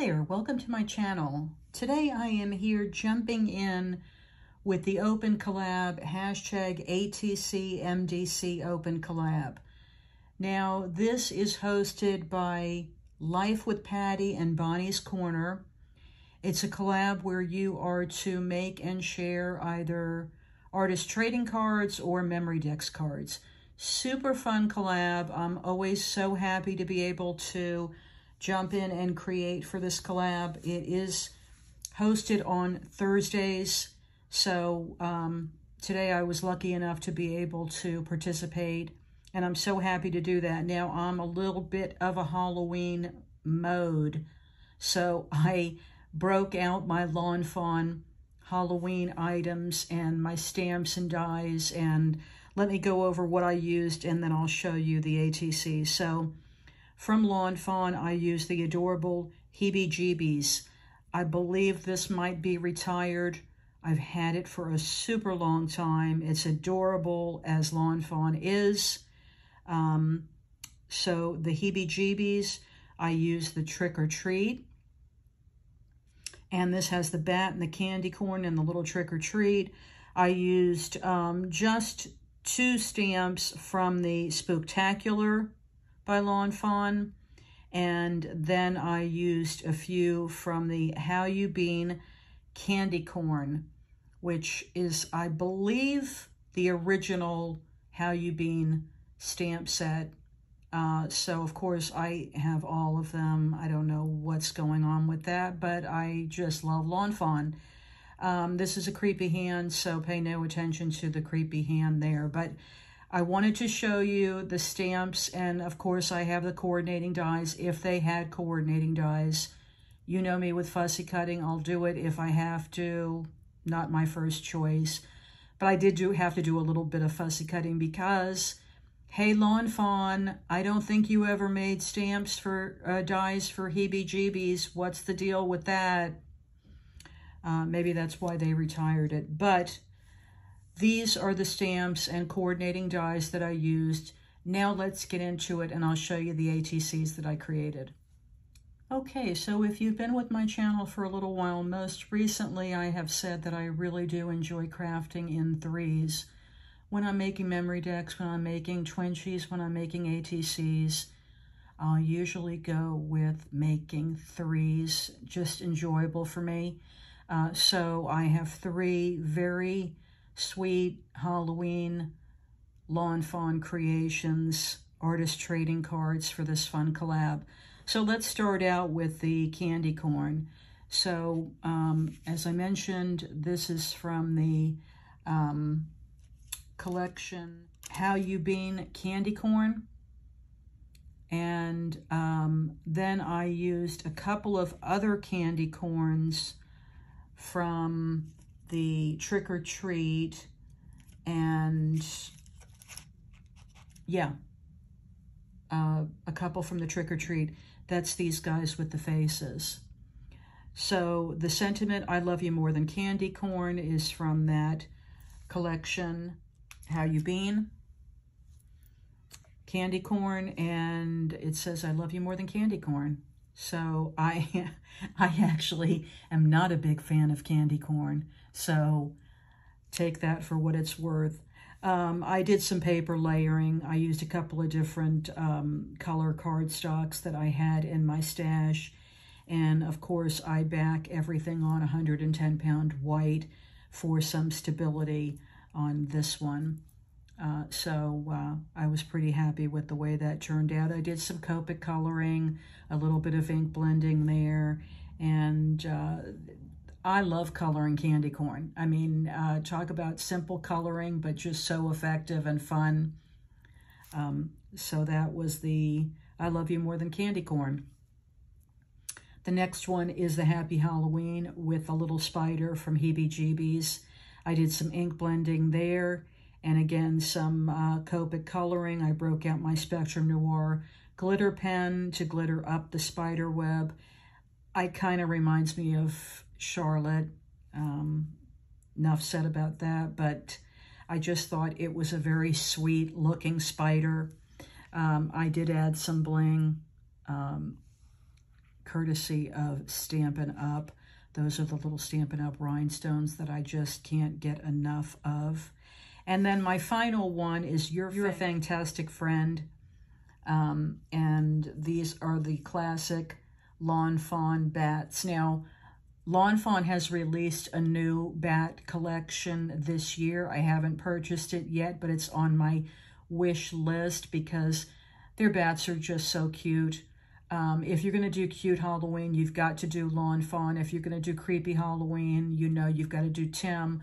there, welcome to my channel. Today I am here jumping in with the Open Collab, hashtag ATCMDC Open Collab. Now this is hosted by Life with Patty and Bonnie's Corner. It's a collab where you are to make and share either artist trading cards or Memorydex cards. Super fun collab. I'm always so happy to be able to jump in and create for this collab. It is hosted on Thursdays, so today I was lucky enough to be able to participate, and I'm so happy to do that. Now I'm a little bit of a Halloween mode, so I broke out my Lawn Fawn Halloween items and my stamps and dies, and let me go over what I used and then I'll show you the ATC. So from Lawn Fawn, I used the adorable Heebie-Jeebies. I believe this might be retired. I've had it for a super long time. It's adorable as Lawn Fawn is. So the Heebie-Jeebies, I used the Trick or Treat. And this has the bat and the candy corn and the little Trick or Treat. I used just 2 stamps from the Spooktacular by Lawn Fawn, and then I used a few from the How You Bean Candy Corn, which is, I believe, the original How You Bean stamp set. So of course I have all of them. I don't know what's going on with that, but I just love Lawn Fawn. This is a creepy hand, so pay no attention to the creepy hand there, but I wanted to show you the stamps, and of course I have the coordinating dies if they had coordinating dies. You know me with fussy cutting, I'll do it if I have to. Not my first choice, but I did have to do a little bit of fussy cutting because, hey Lawn Fawn, I don't think you ever made stamps for dies for Heebie-Jeebies. What's the deal with that? Maybe that's why they retired it, but these are the stamps and coordinating dies that I used. Now let's get into it and I'll show you the ATCs that I created. Okay, so if you've been with my channel for a little while, most recently I have said that I really do enjoy crafting in 3s. When I'm making Memorydex, when I'm making Twinchies, when I'm making ATCs, I'll usually go with making 3s, just enjoyable for me. So I have 3 very sweet Halloween Lawn Fawn Creations artist trading cards for this fun collab. So let's start out with the candy corn. So as I mentioned, this is from the collection How You Bean Candy Corn. And then I used a couple of other candy corns from the Trick or Treat, and yeah, a couple from the Trick or Treat. That's these guys with the faces. So the sentiment, I Love You More Than Candy Corn, is from that collection, How You Bean Candy Corn, and it says I love you more than candy corn. So I actually am not a big fan of candy corn, so take that for what it's worth. I did some paper layering. I used a couple of different color cardstocks that I had in my stash, and of course I back everything on 110-pound white for some stability on this one. So I was pretty happy with the way that turned out. I did some Copic coloring, a little bit of ink blending there, and I love coloring candy corn. I mean, talk about simple coloring, but just so effective and fun. So that was the I Love You More Than Candy Corn. The next one is the Happy Halloween with a little spider from Heebie-Jeebies. I did some ink blending there. And again, some Copic coloring. I broke out my Spectrum Noir glitter pen to glitter up the spider web. It kind of reminds me of Charlotte. Enough said about that, but I just thought it was a very sweet looking spider. I did add some bling. courtesy of Stampin' Up. Those are the little Stampin' Up rhinestones that I just can't get enough of. And then my final one is You're a Fantastic Friend. And these are the classic Lawn Fawn bats. Now, Lawn Fawn has released a new bat collection this year. I haven't purchased it yet, but it's on my wish list because their bats are just so cute. If you're going to do cute Halloween, you've got to do Lawn Fawn. If you're going to do creepy Halloween, you know you've got to do Tim.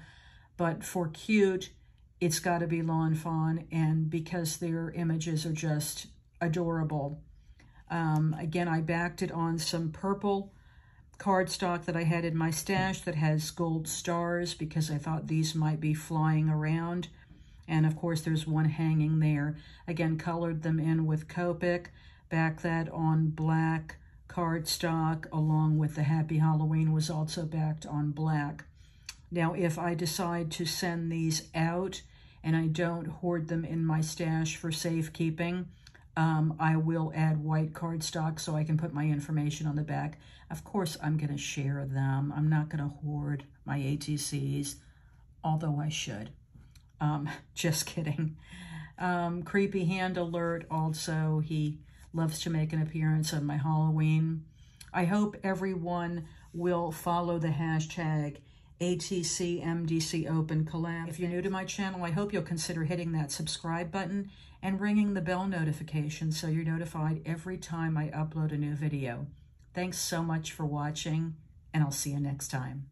But for cute, it's got to be Lawn Fawn, and because their images are just adorable. Again, I backed it on some purple cardstock that I had in my stash that has gold stars because I thought these might be flying around. And of course, there's one hanging there. Again, colored them in with Copic. Back that on black cardstock, along with the Happy Halloween was also backed on black. Now, if I decide to send these out and I don't hoard them in my stash for safekeeping, I will add white cardstock so I can put my information on the back. Of course, I'm going to share them. I'm not going to hoard my ATCs, although I should. Just kidding. Creepy Hand Alert also, he loves to make an appearance on my Halloween. I hope everyone will follow the hashtag ATCMDCOpenCollab. If you're new to my channel, I hope you'll consider hitting that subscribe button and ringing the bell notification so you're notified every time I upload a new video. Thanks so much for watching, and I'll see you next time.